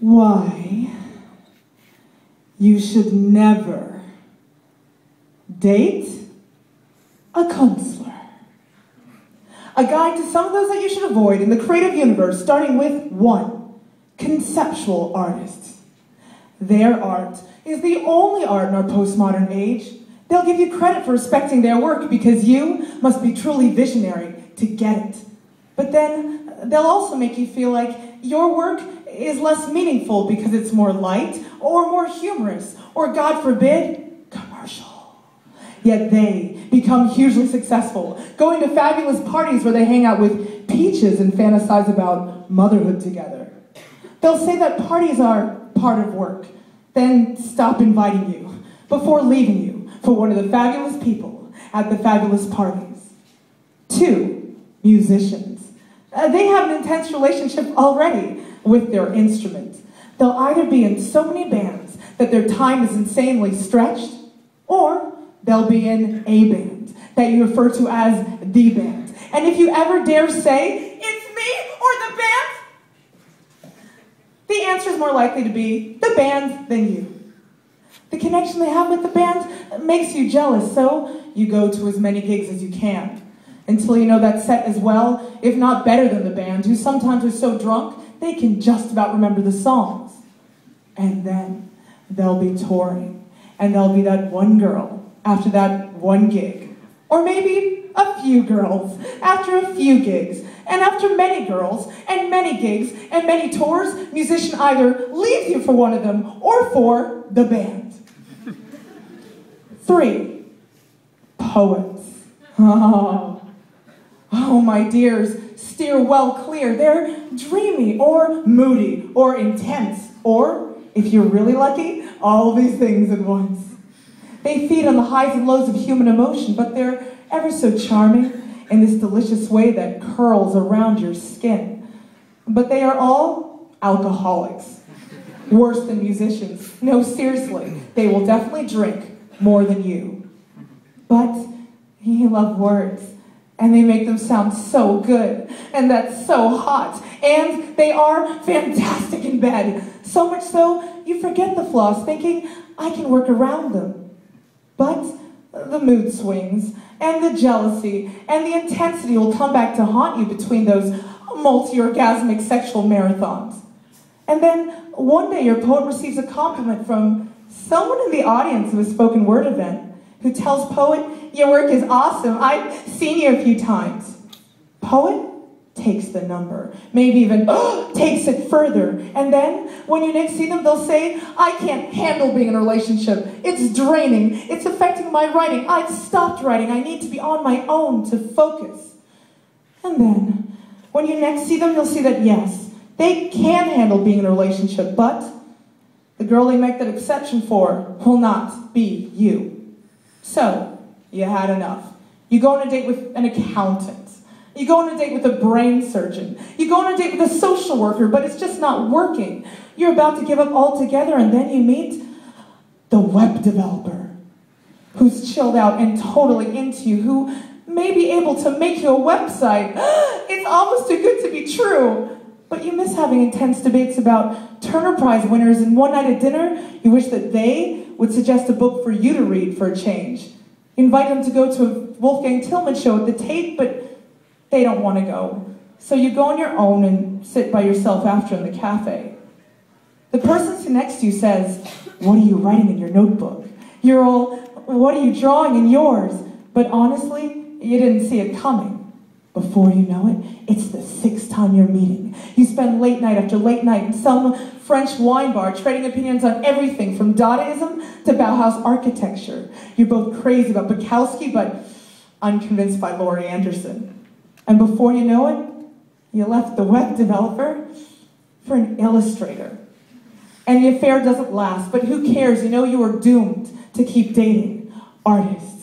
Why you should never date a counselor. A guide to some of those that you should avoid in the creative universe, starting with 1, conceptual artists. Their art is the only art in our postmodern age. They'll give you credit for respecting their work because you must be truly visionary to get it. But then they'll also make you feel like your work is less meaningful because it's more light or more humorous or, God forbid, commercial. Yet they become hugely successful, going to fabulous parties where they hang out with peaches and fantasize about motherhood together. They'll say that parties are part of work, then stop inviting you before leaving you for one of the fabulous people at the fabulous parties. 2, musicians. They have an intense relationship already with their instrument. They'll either be in so many bands that their time is insanely stretched, or they'll be in a band that you refer to as the band. And if you ever dare say, it's me or the band, the answer is more likely to be the band than you. The connection they have with the band makes you jealous, so you go to as many gigs as you can until you know that set as well, if not better than the band, who sometimes are so drunk they can just about remember the songs. And then they'll be touring, and there'll be that one girl after that one gig, or maybe a few girls after a few gigs, and after many girls and many gigs and many tours, musician either leaves you for one of them or for the band. 3, poets. Oh, my dears, steer well clear. They're dreamy or moody or intense, or, if you're really lucky, all these things at once. They feed on the highs and lows of human emotion, but they're ever so charming in this delicious way that curls around your skin. But they are all alcoholics. Worse than musicians. No, seriously, they will definitely drink more than you. But you love words, and they make them sound so good, and that's so hot, and they are fantastic in bed. So much so, you forget the flaws, thinking, I can work around them. But the mood swings, and the jealousy, and the intensity will come back to haunt you between those multi-orgasmic sexual marathons. And then, one day your poet receives a compliment from someone in the audience of a spoken word event who tells poet, your work is awesome, I've seen you a few times. Poet takes the number, maybe even takes it further. And then, when you next see them, they'll say, I can't handle being in a relationship. It's draining. It's affecting my writing. I've stopped writing. I need to be on my own to focus. And then, when you next see them, you'll see that, yes, they can handle being in a relationship, but the girl they make that exception for will not be you. So, you had enough. You go on a date with an accountant. You go on a date with a brain surgeon. You go on a date with a social worker, but it's just not working. You're about to give up altogether, and then you meet the web developer who's chilled out and totally into you, who may be able to make you a website. It's almost too good to be true. But you miss having intense debates about Turner Prize winners, and one night at dinner, you wish that they would suggest a book for you to read for a change. You invite them to go to a Wolfgang Tillman show at the Tate, but they don't want to go. So you go on your own and sit by yourself after in the cafe. The person sitting next to you says, what are you writing in your notebook? You're all, what are you drawing in yours? But honestly, you didn't see it coming. Before you know it, it's the 6th time you're meeting. You spend late night after late night in some French wine bar trading opinions on everything from Dadaism to Bauhaus architecture. You're both crazy about Bukowski, but unconvinced by Laurie Anderson. And before you know it, you left the web developer for an illustrator. And the affair doesn't last, but who cares? You know you are doomed to keep dating artists.